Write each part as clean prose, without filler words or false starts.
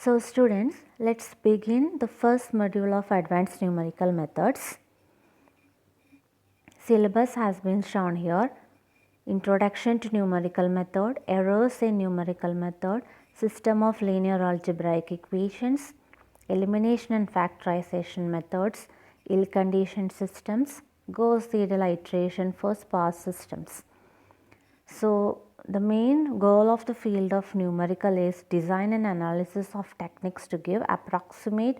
So students, let's begin the first module of advanced numerical methods. Syllabus has been shown here. Introduction to numerical method, errors in numerical method, system of linear algebraic equations, elimination and factorization methods, ill-conditioned systems, Gauss-Seidel iteration for sparse systems. So the main goal of the field of numerical is design and analysis of techniques to give approximate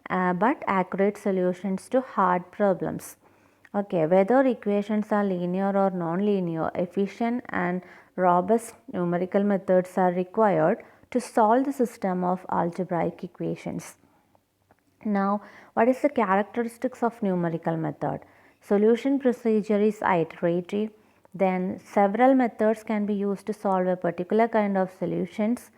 but accurate solutions to hard problems. Okay, whether equations are linear or non-linear, efficient and robust numerical methods are required to solve the system of algebraic equations. Now, what is the characteristics of numerical method? Solution procedure is iterative. Then several methods can be used to solve a particular kind of solutions.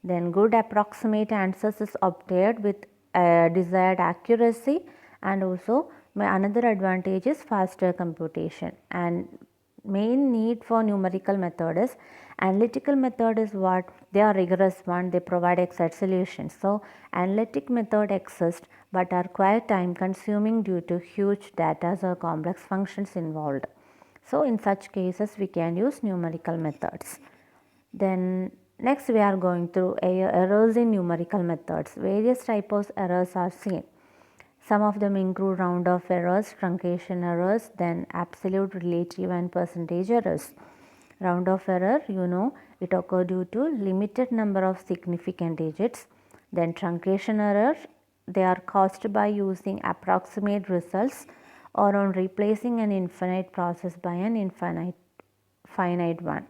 Then good approximate answers is obtained with desired accuracy, and also another advantage is faster computation. And main need for numerical method is analytical method is what they are rigorous one, they provide exact solutions. So analytic method exist but are quite time consuming due to huge data or complex functions involved. So in such cases we can use numerical methods. Then next we are going through errors in numerical methods. Various types of errors are seen. Some of them include round-off errors, truncation errors, then absolute, relative and percentage errors. Round-off error, it occurs due to limited number of significant digits. Then truncation error, they are caused by using approximate results or on replacing an infinite process by an finite one.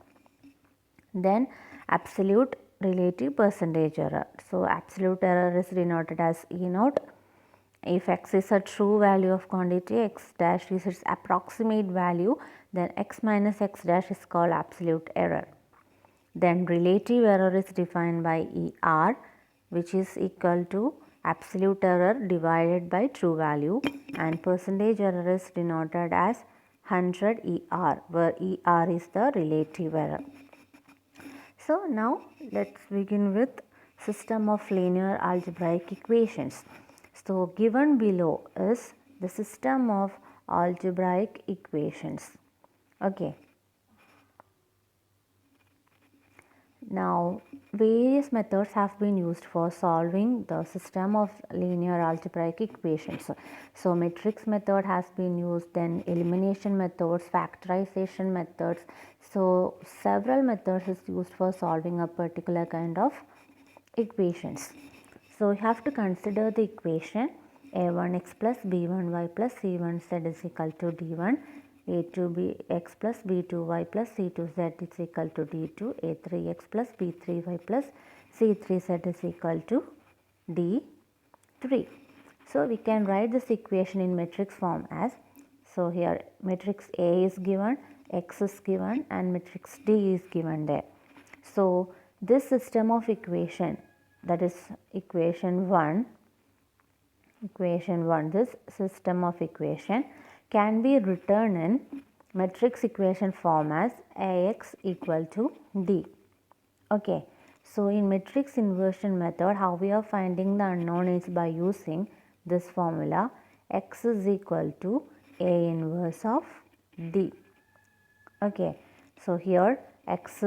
Then absolute, relative, percentage error. So absolute error is denoted as E naught. If x is a true value of quantity, x dash is its approximate value, then x minus x dash is called absolute error. Then relative error is defined by ER, which is equal to absolute error divided by true value, and percentage error is denoted as 100 ER, where ER is the relative error. So now let's begin with system of linear algebraic equations. So given below is the system of algebraic equations. Okay. Now various methods have been used for solving the system of linear algebraic equations. So matrix method has been used, then elimination methods, factorization methods. So several methods is used for solving a particular kind of equations. So you have to consider the equation a1x plus b1y plus c1z is equal to d1, a2bx plus b2y plus c2z is equal to d2, a3x plus b3y plus c3z is equal to d3. So we can write this equation in matrix form as, so here matrix A is given, x is given and matrix D is given there. So this system of equation, that is equation 1, this system of equation can be written in matrix equation form as Ax equal to D. Okay, so in matrix inversion method, how we are finding the unknown is by using this formula, x is equal to A inverse of D. Okay, so here x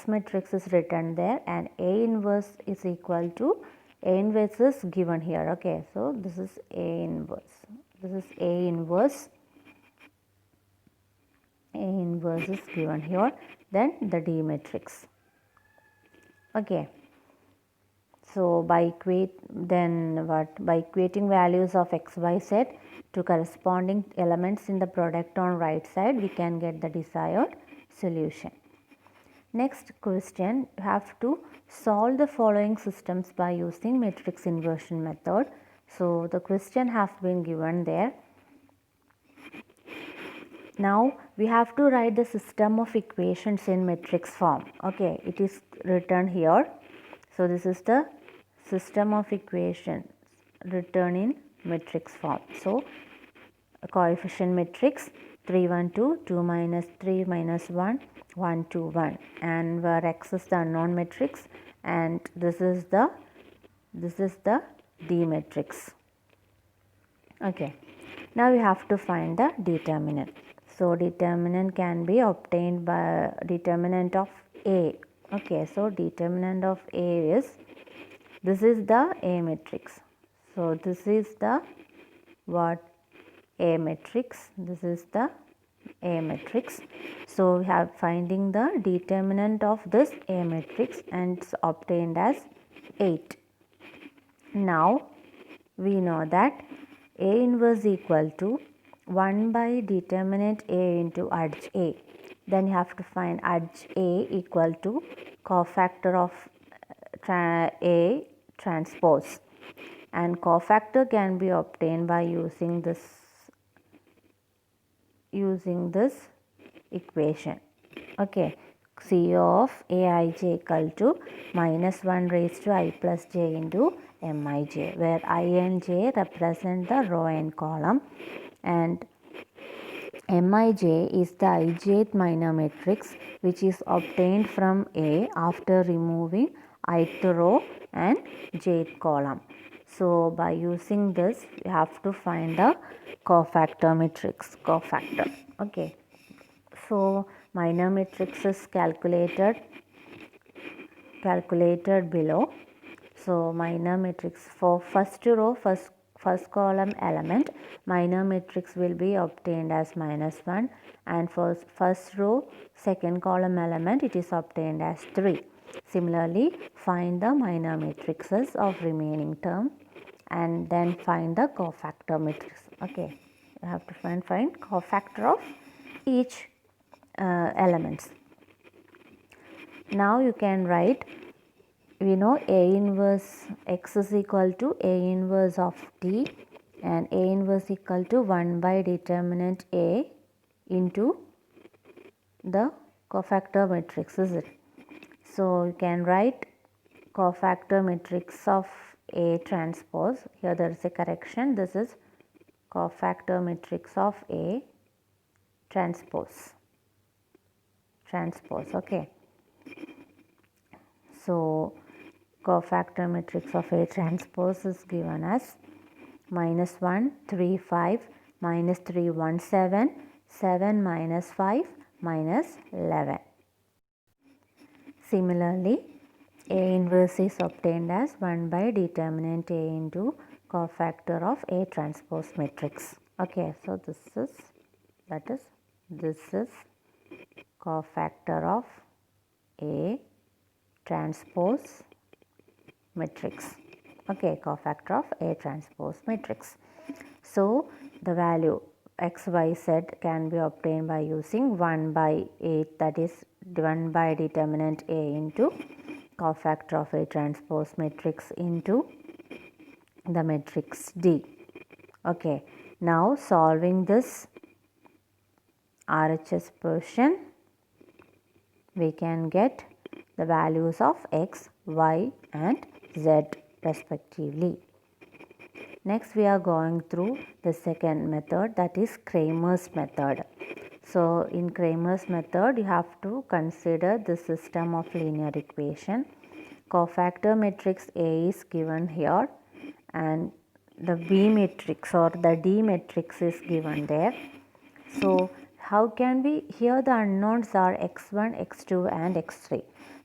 matrix is written there and A inverse is equal to, A inverse is given here. Okay, so this is A inverse. This is A inverse. A inverse is given here. Then the D matrix. Okay. So by equating values of x, y, z to corresponding elements in the product on right side, we can get the desired solution. Next question, you have to solve the following systems by using matrix inversion method. So the question has been given there. Now we have to write the system of equations in matrix form. Okay, it is written here. So this is the system of equations written in matrix form. So a coefficient matrix 3 1 2, 2 minus 3 minus 1, 1 2 1, and where x is the unknown matrix and this is the D matrix. Okay, now we have to find the determinant. So determinant can be obtained by determinant of A. Okay, so determinant of A is, this is the A matrix. So this is the what? A matrix. This is the A matrix. So we have finding the determinant of this A matrix and it's obtained as 8. Now we know that A inverse equal to 1 by determinant A into adj A. Then you have to find adj A equal to cofactor of A transpose, and cofactor can be obtained by using this equation. Okay, CO of Aij equal to minus 1 raised to I plus j into Mij, where I and j represent the row and column, and Mij is the ijth minor matrix which is obtained from A after removing ith row and jth column. So by using this we have to find the cofactor matrix, cofactor. Okay, so minor matrix is calculated below. So minor matrix for first row, first column element, minor matrix will be obtained as minus 1, and for first row second column element it is obtained as 3. Similarly, find the minor matrices of remaining term and then find the cofactor matrix. Okay, you have to find cofactor of each elements. Now you can write, we know A inverse x is equal to A inverse of t, and A inverse equal to 1 by determinant A into the cofactor matrix, is it? So you can write cofactor matrix of A transpose. Here there is a correction. This is cofactor matrix of A transpose. Okay. So cofactor matrix of A transpose is given as minus 1, 3, 5, minus 3, 1, 7, 7 minus 5, minus 11. Similarly, A inverse is obtained as 1 by determinant A into cofactor of A transpose matrix. Okay, so this is cofactor of A transpose matrix. Okay, cofactor of A transpose matrix. So the value x, y, z can be obtained by using 1 by 8, that is 1 by determinant A into cofactor of A transpose matrix into the matrix D. Okay, now solving this RHS portion, we can get the values of x, y and z respectively. Next we are going through the second method, that is Cramer's method. So in Cramer's method you have to consider the system of linear equation. Cofactor matrix A is given here and the B matrix or the D matrix is given there. So how can we, here the unknowns are x1, x2 and x3.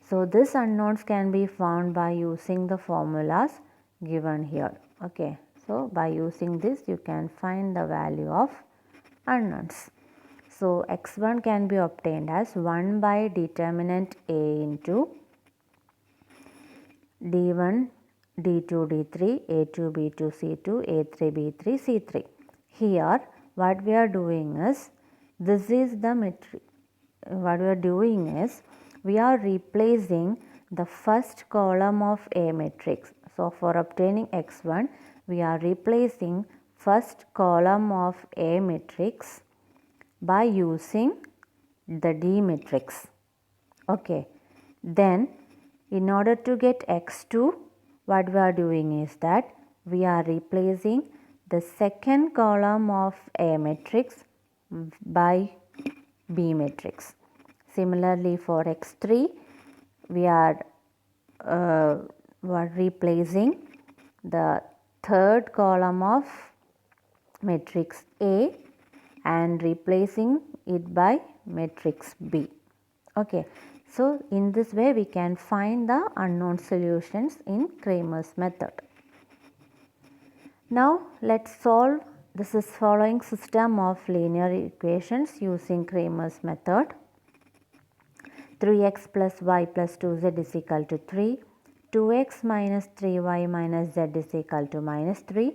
So these unknowns can be found by using the formulas given here. Okay, so by using this you can find the value of unknowns. So x1 can be obtained as 1 by determinant A into d1, d2, d3, a2, b2, c2, a3, b3, c3. Here what we are doing is, this is the matrix. What we are doing is, we are replacing the first column of A matrix. So for obtaining x1, we are replacing first column of A matrix by using the D matrix. Okay, then in order to get x2, what we are doing is that we are replacing the second column of A matrix by B matrix. Similarly for x3, we are replacing the third column of matrix A and replacing it by matrix B. Okay, so in this way we can find the unknown solutions in Cramer's method. Now let's solve this is following system of linear equations using Cramer's method. 3x plus y plus 2z is equal to 3, 2x minus 3y minus z is equal to minus 3,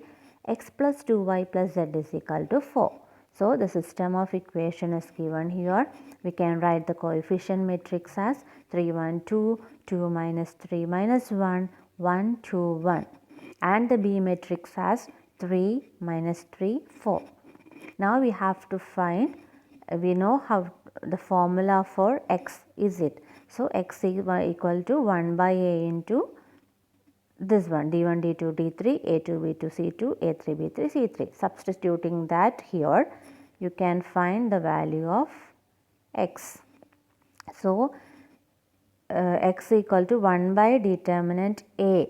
x plus 2y plus z is equal to 4. So, the system of equation is given here. We can write the coefficient matrix as 3, 1, 2, 2 minus 3 minus 1, 1, 2, 1 and the B matrix as 3 minus 3, 4. Now, we have to find, we know how the formula for x is it. So, x is equal to 1 by a into this one d1 d2 d3 a2 b2 c2 a3 b3 c3. Substituting that here you can find the value of x. So, x equal to 1 by determinant a.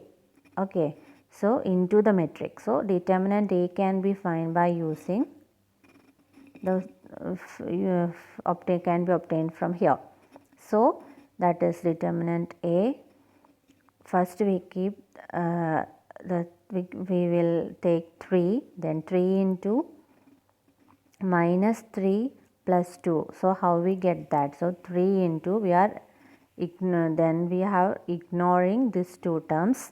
Okay. So, into the matrix. So, determinant a can be found by using the can be obtained from here. So, that is determinant a. First we keep we will take 3, then 3 into minus 3 plus 2. So, how we get that? So, 3 into we are then we have ignoring these two terms,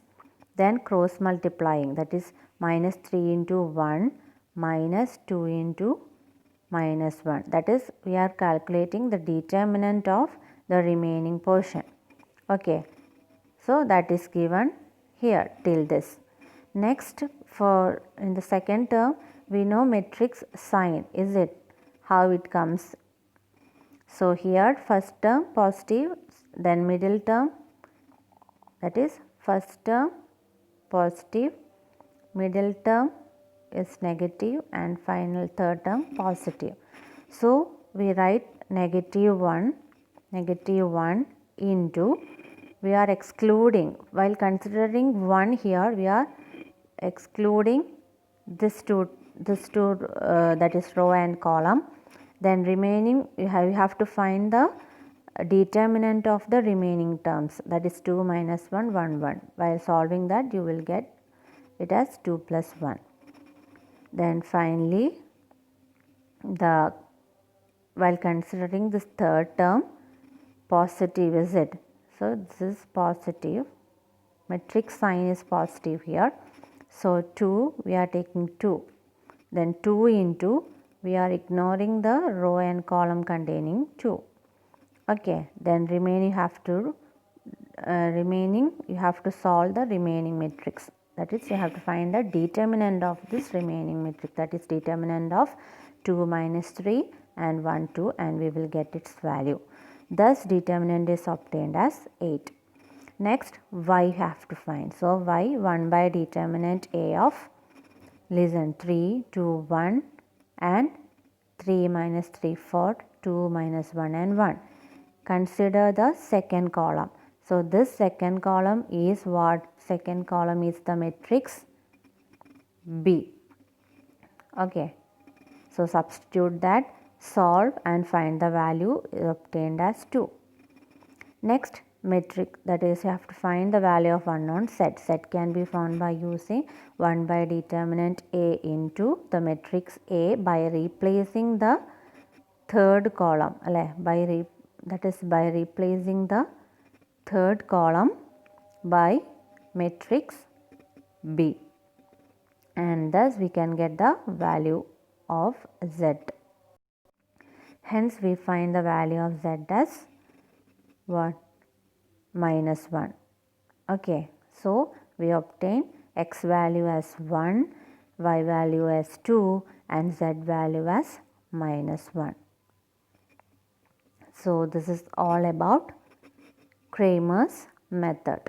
then cross multiplying, that is minus 3 into 1 minus 2 into minus 1, that is we are calculating the determinant of the remaining portion. Okay. So, that is given here till this. Next, for in the second term we know matrix sign, is it how it comes. So, here first term positive, then middle term, that is first term positive, middle term is negative and final third term positive. So, we write negative 1 into, we are excluding, while considering 1 here we are excluding this two that is row and column, then remaining you have to find the determinant of the remaining terms, that is 2 minus 1 1 1. While solving that you will get it as 2 plus 1. Then finally while considering this third term positive, is it. So, this is positive, matrix sign is positive here. So, 2 we are taking 2, then 2 into, we are ignoring the row and column containing 2. Okay. Then remaining you have to solve the remaining matrix, that is you have to find the determinant of this remaining matrix, that is determinant of 2 minus 3 and 1 2, and we will get its value. Thus, determinant is obtained as 8. Next, y have to find. So, y 1 by determinant a of, listen, 3 2 1 and 3 minus 3 4, 2 minus 1 and 1. Consider the second column. So, this second column is what? Second column is the matrix B. Okay. So, substitute that, solve and find the value obtained as 2. Next, metric, that is you have to find the value of unknown z. Z can be found by using 1 by determinant a into the matrix A by replacing the third column, that is by replacing the third column by matrix B, and thus we can get the value of z. Hence, we find the value of z as what? Minus 1. Okay. So, we obtain x value as 1, y value as 2 and z value as minus 1. So, this is all about Cramer's method.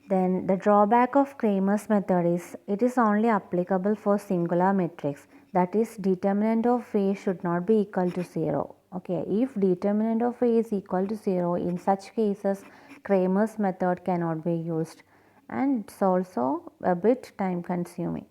Then the drawback of Cramer's method is it is only applicable for singular matrix, that is determinant of A should not be equal to 0. Okay, if determinant of A is equal to 0, in such cases Cramer's method cannot be used, and it's also a bit time consuming.